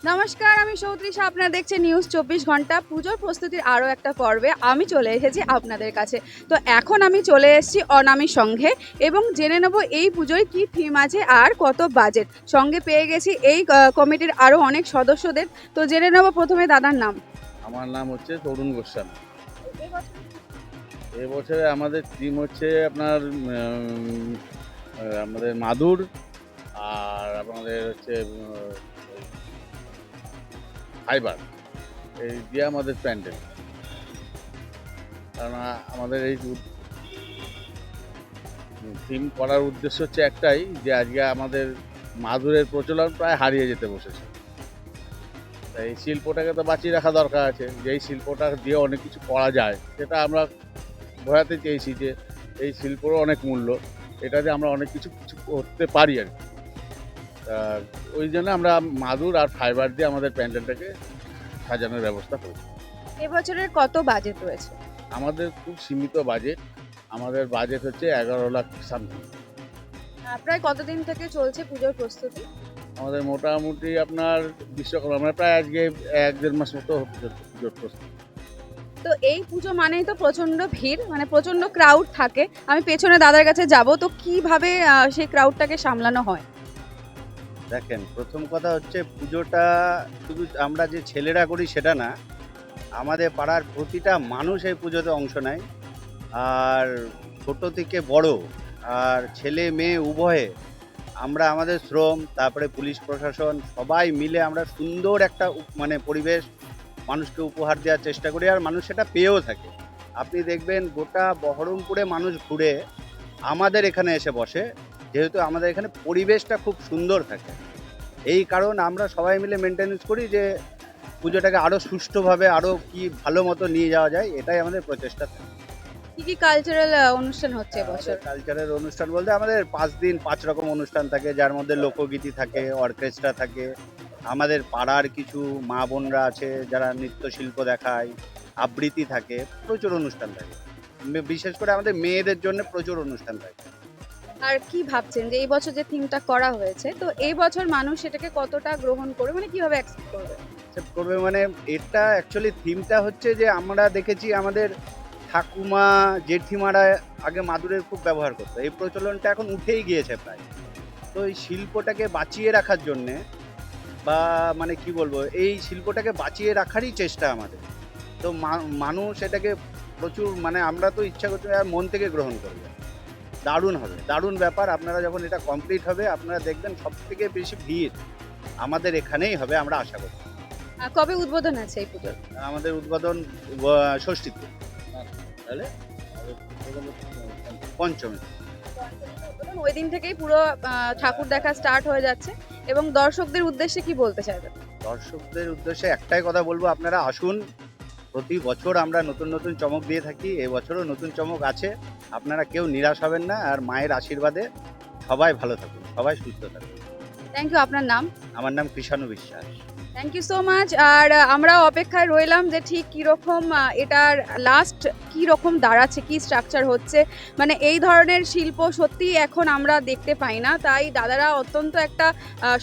নমস্কার, আমি সৌত্রিষা। আপনারা দেখছেন নিউজ ২৪ ঘন্টা। পুজোর প্রস্তুতির আরও একটা পর্বে আমি চলে এসেছি আপনাদের কাছে। তো এখন আমি চলে এসেছি অনামী সংঘে এবং জেনে নেব এই পুজোয় কি থিম আছে আর কত বাজেট। সঙ্গে পেয়ে গেছি এই কমিটির আরও অনেক সদস্যদের। তো জেনে নেব প্রথমে দাদার নাম। আমার নাম হচ্ছে তরুণ গোস্বামী। এবছরে আমাদের থিম হচ্ছে আপনার আমাদের মাদুর আর আমাদের হচ্ছে ফাইবার এই দিয়ে আমাদের প্যান্ডেল। কারণ আমাদের এই থিম করার উদ্দেশ্য হচ্ছে একটাই, যে আজকে আমাদের মাদুরের প্রচলন প্রায় হারিয়ে যেতে বসেছে। এই শিল্পটাকে তো বাঁচিয়ে রাখা দরকার আছে, যে এই শিল্পটা দিয়ে অনেক কিছু করা যায় সেটা আমরা বোঝাতে চেয়েছি, যে এই শিল্পরও অনেক মূল্য, এটা দিয়ে আমরা অনেক কিছু কিছু করতে পারি আর কি। ওই জন্য আমরা মাদুর আর ফাইবার দিয়ে আমাদের প্যান্ডেলটাকে সাজানোর ব্যবস্থা করি। এবছরের কত বাজেট রয়েছে? আমাদের খুব সীমিত বাজেট, আমাদের বাজেট হচ্ছে ১১ লাখ সামথিং। প্রায় কতদিন থেকে চলছে পুজোর প্রস্তুতি? আমাদের মোটামুটি আপনার বিশ্বকর্মা আমরা প্রায় আজকে ১-১.৫ মাস মতো পুজোর প্রস্তুতি। তো এই পুজো মানেই তো প্রচণ্ড ভিড়, মানে প্রচণ্ড ক্রাউড থাকে। আমি পেছনে দাদার কাছে যাব, তো কিভাবে সেই ক্রাউডটাকে সামলানো হয়? দেখেন, প্রথম কথা হচ্ছে পুজোটা শুধু আমরা যে ছেলেরা করি সেটা না, আমাদের পাড়ার প্রতিটা মানুষ এই পুজোতে অংশ নেয়। আর ছোট থেকে বড় আর ছেলে মেয়ে উভয়ে আমরা আমাদের শ্রম, তারপরে পুলিশ প্রশাসন সবাই মিলে আমরা সুন্দর একটা মানে পরিবেশ মানুষকে উপহার দেওয়ার চেষ্টা করি, আর মানুষ সেটা পেয়েও থাকে। আপনি দেখবেন গোটা বহরমপুরে মানুষ ঘুরে আমাদের এখানে এসে বসে, যেহেতু আমাদের এখানে পরিবেশটা খুব সুন্দর থাকে। এই কারণ আমরা সবাই মিলে মেনটেন্যান্স করি যে পুজোটাকে আরও সুষ্ঠুভাবে আরও কি ভালো মতো নিয়ে যাওয়া যায়, এটাই আমাদের প্রচেষ্টা থাকে। কি কি কালচারাল অনুষ্ঠান হচ্ছে এবছর? কালচারের অনুষ্ঠান বলতে আমাদের 5 দিন 5 রকম অনুষ্ঠান থাকে, যার মধ্যে লোকগীতি থাকে, অর্কেস্ট্রা থাকে, আমাদের পাড়ার কিছু মা বোনরা আছে যারা নৃত্যশিল্প দেখায়, আবৃত্তি থাকে, প্রচুর অনুষ্ঠান থাকে। বিশেষ করে আমাদের মেয়েদের জন্য প্রচুর অনুষ্ঠান থাকে। আর কি ভাবছেন যে এই বছর যে থিমটা করা হয়েছে, তো এই বছর মানুষ সেটাকে কতটা গ্রহণ করবে, মানে কিভাবে অ্যাকসেপ্ট করবে? অ্যাকসেপ্ট করবে মানে এটা অ্যাকচুয়ালি থিমটা হচ্ছে যে আমরা দেখেছি আমাদের ঠাকুমা জেঠিমারা আগে মাদুরের খুব ব্যবহার করতো, এই প্রচলনটা এখন উঠেই গিয়েছে প্রায়। তো এই শিল্পটাকে বাঁচিয়ে রাখার জন্যে বা মানে কি বলবো, এই শিল্পটাকে বাঁচিয়ে রাখারই চেষ্টা আমাদের। তো মানুষ এটাকে প্রচুর মানে আমরা তো ইচ্ছা করতে মন থেকে গ্রহণ করবে। দারুণ হবে, দারুণ ব্যাপার। আপনারা যখন এটা কমপ্লিট হবে আপনারা দেখবেন সবথেকে বেশি ভিড় আমাদের এখানেই হবে, আমরা আশা করি। কবে উদ্বোধন আছে এই পুজোর? আমাদের উদ্বোধন ষষ্ঠীতে, তাহলে পঞ্চমী। ওই দিন থেকেই পুরো ঠাকুর দেখা স্টার্ট হয়ে যাচ্ছে এবং দর্শকদের উদ্দেশ্যে কি বলতে চাইবেন? দর্শকদের উদ্দেশ্যে একটাই কথা বলবো, আপনারা আসুন। প্রতি বছর আমরা নতুন নতুন চমক দিয়ে থাকি, এবছরও নতুন চমক আছে। আপনারা কেউ নিরাশ হবেন না, আর মায়ের আশীর্বাদে সবাই ভালো থাকুন, সবাই সুস্থ থাকুন। Thank you. আপনার নাম? আমার নাম Krishanu Biswas. Thank you so much. আর আমরাও অপেক্ষায় রইলাম যে ঠিক কীরকম এটার লাস্ট কীরকম দাঁড়াচ্ছে, কী স্ট্রাকচার হচ্ছে। মানে এই ধরনের শিল্প সত্যিই এখন আমরা দেখতে পাই না, তাই দাদারা অত্যন্ত একটা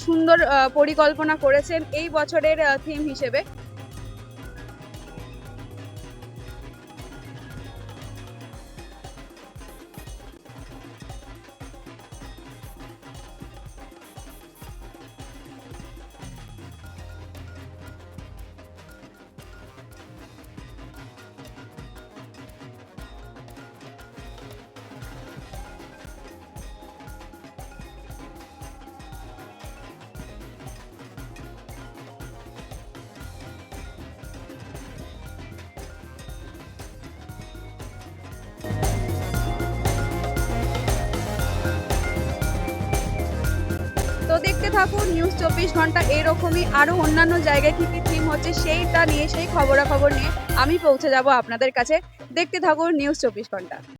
সুন্দর পরিকল্পনা করেছেন এই বছরের থিম হিসেবে। তো দেখতে থাকুন নিউজ ২৪ ঘন্টা। এরকমই আরও অন্যান্য জায়গায় কী কী থিম হচ্ছে সেইটা নিয়ে, সেই খবরাখবর নিয়ে আমি পৌঁছে যাব আপনাদের কাছে। দেখতে থাকুন নিউজ ২৪ ঘন্টা।